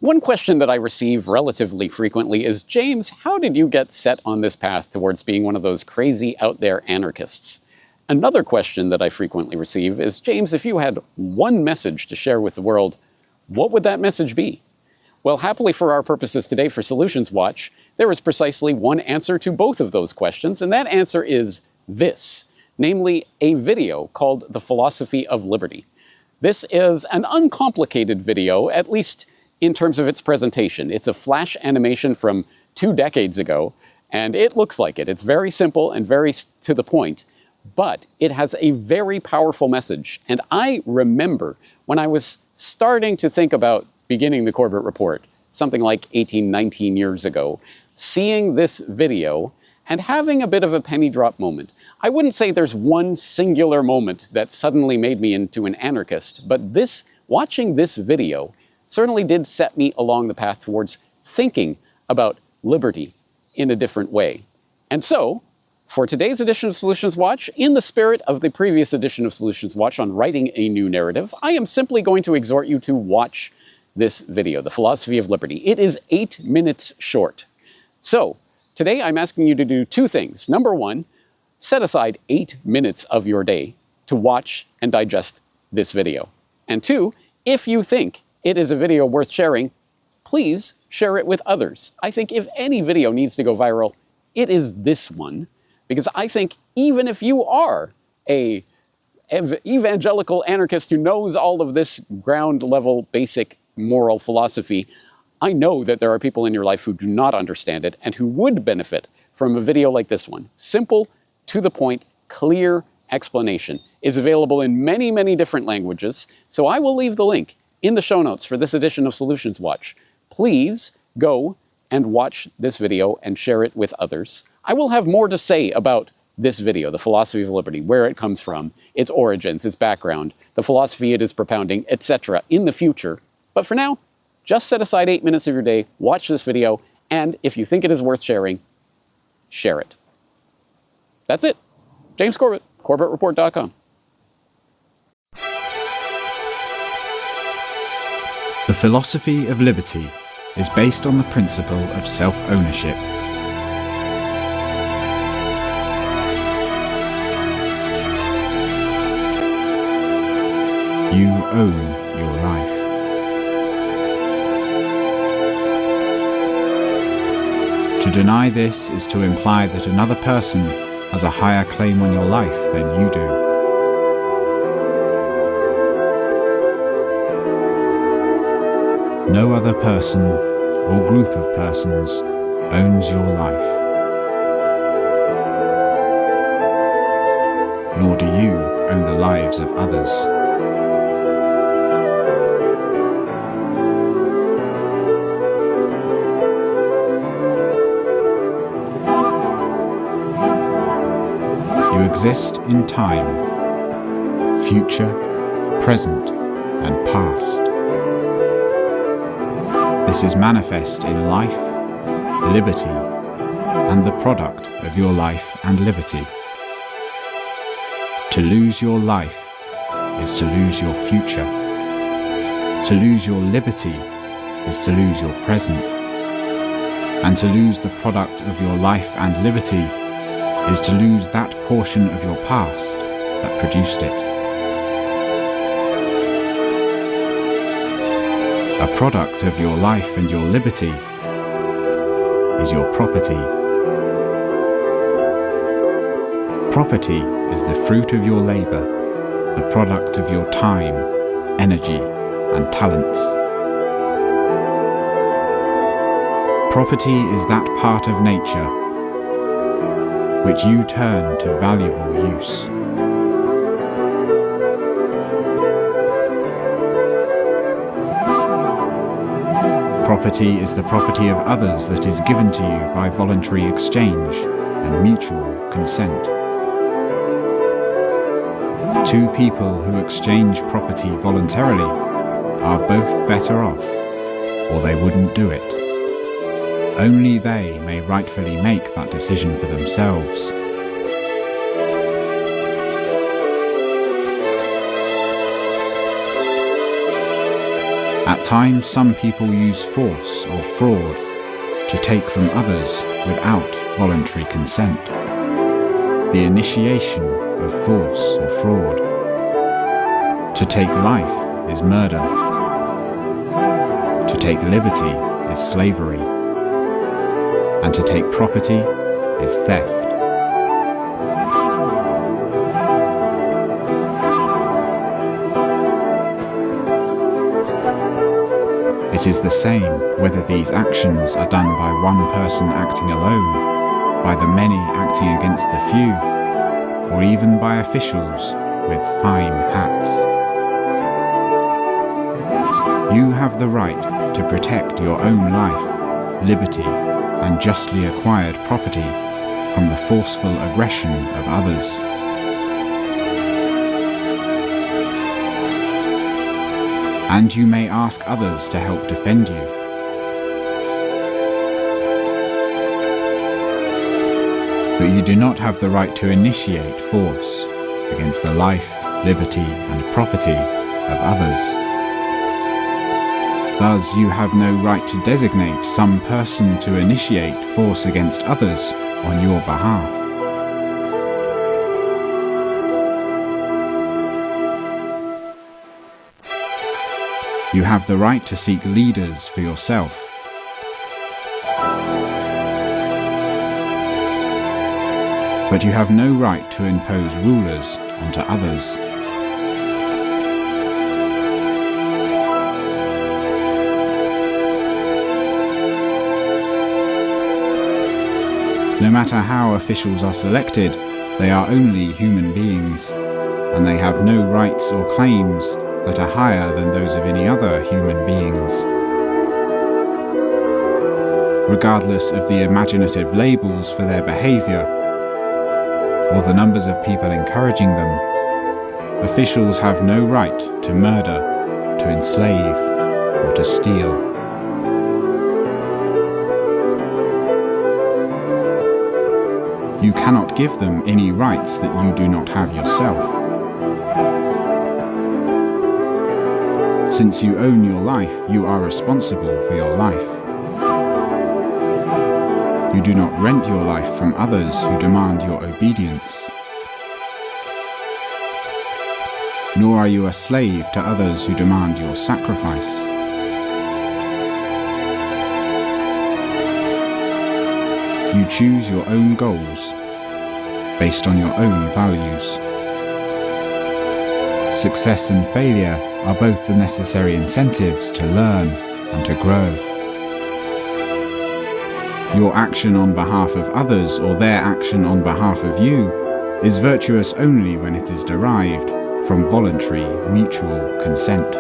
One question that I receive relatively frequently is, James, how did you get set on this path towards being one of those crazy out there anarchists? Another question that I frequently receive is, James, if you had one message to share with the world, what would that message be? Well, happily for our purposes today for Solutions Watch, there is precisely one answer to both of those questions, and that answer is this, namely a video called The Filozofie of Liberty. This is an uncomplicated video, at least in terms of its presentation. It's a flash animation from 2 decades ago, and it looks like it. It's very simple and very to the point, but it has a very powerful message. And I remember when I was starting to think about beginning the Corbett Report, something like 18, 19 years ago, seeing this video and having a bit of a penny drop moment. I wouldn't say there's one singular moment that suddenly made me into an anarchist, but watching this video certainly did set me along the path towards thinking about liberty in a different way. And so, for today's edition of Solutions Watch, in the spirit of the previous edition of Solutions Watch on writing a new narrative, I am simply going to exhort you to watch this video, The Filozofie of Liberty. It is 8 minutes short. So, today I'm asking you to do 2 things. Number 1, set aside 8 minutes of your day to watch and digest this video. And 2, if you think it is a video worth sharing, please share it with others. I think if any video needs to go viral, it is this one, because I think even if you are an evangelical anarchist who knows all of this ground level basic moral philosophy, I know that there are people in your life who do not understand it and who would benefit from a video like this one. Simple, to the point, clear explanation is available in many, many different languages, so I will leave the link in the show notes for this edition of Solutions Watch. Please go and watch this video and share it with others. I will have more to say about this video, The Filozofie of Liberty, where it comes from, its origins, its background, the philosophy it is propounding, etc. in the future. But for now, just set aside 8 minutes of your day, watch this video, and if you think it is worth sharing, share it. That's it. James Corbett, CorbettReport.com. The philosophy of liberty is based on the principle of self-ownership. You own your life. To deny this is to imply that another person has a higher claim on your life than you do. No other person or group of persons owns your life. Nor do you own the lives of others. You exist in time, future, present, and past. This is manifest in life, liberty, and the product of your life and liberty. To lose your life is to lose your future. To lose your liberty is to lose your present. And to lose the product of your life and liberty is to lose that portion of your past that produced it. A product of your life and your liberty is your property. Property is the fruit of your labor, the product of your time, energy, and talents. Property is that part of nature which you turn to valuable use. Property is the property of others that is given to you by voluntary exchange and mutual consent. 2 people who exchange property voluntarily are both better off, or they wouldn't do it. Only they may rightfully make that decision for themselves. At times, some people use force or fraud to take from others without voluntary consent. The initiation of force or fraud. To take life is murder. To take liberty is slavery. And to take property is theft. It is the same whether these actions are done by one person acting alone, by the many acting against the few, or even by officials with fine hats. You have the right to protect your own life, liberty, and justly acquired property from the forceful aggression of others. And you may ask others to help defend you. But you do not have the right to initiate force against the life, liberty, and property of others. Thus, you have no right to designate some person to initiate force against others on your behalf. You have the right to seek leaders for yourself. But you have no right to impose rulers onto others. No matter how officials are selected, they are only human beings, and they have no rights or claims that are higher than those of any other human beings. Regardless of the imaginative labels for their behaviour, or the numbers of people encouraging them, officials have no right to murder, to enslave, or to steal. You cannot give them any rights that you do not have yourself. Since you own your life, you are responsible for your life. You do not rent your life from others who demand your obedience. Nor are you a slave to others who demand your sacrifice. You choose your own goals based on your own values. Success and failure are both the necessary incentives to learn and to grow. Your action on behalf of others or their action on behalf of you is virtuous only when it is derived from voluntary mutual consent.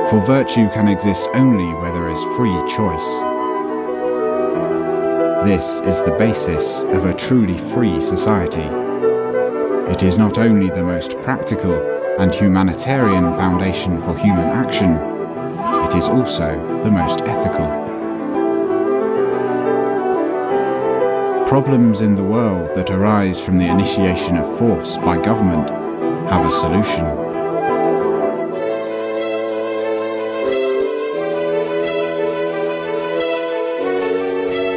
For virtue can exist only where there is free choice. This is the basis of a truly free society. It is not only the most practical and humanitarian foundation for human action, it is also the most ethical. Problems in the world that arise from the initiation of force by government have a solution.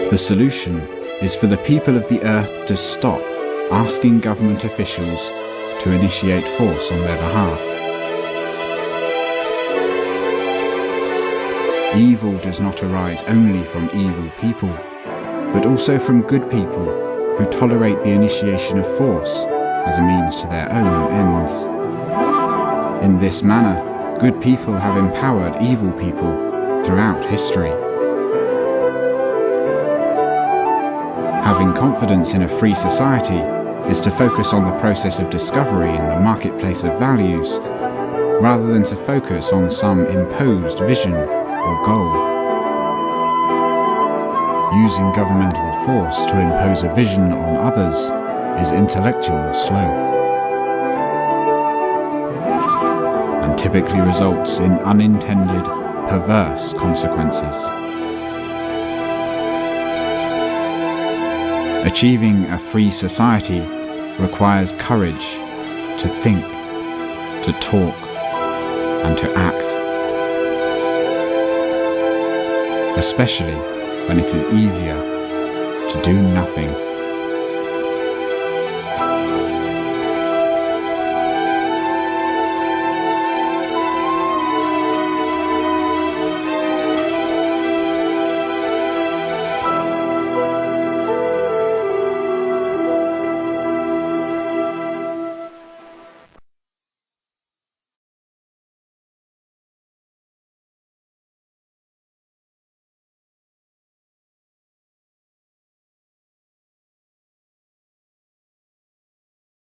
The solution is for the people of the earth to stop asking government officials to initiate force on their behalf. Evil does not arise only from evil people, but also from good people who tolerate the initiation of force as a means to their own ends. In this manner, good people have empowered evil people throughout history. Having confidence in a free society is to focus on the process of discovery in the marketplace of values, rather than to focus on some imposed vision or goal. Using governmental force to impose a vision on others is intellectual sloth, and typically results in unintended, perverse consequences. Achieving a free society requires courage to think to talk, and to act. Especially when it is easier to do nothing.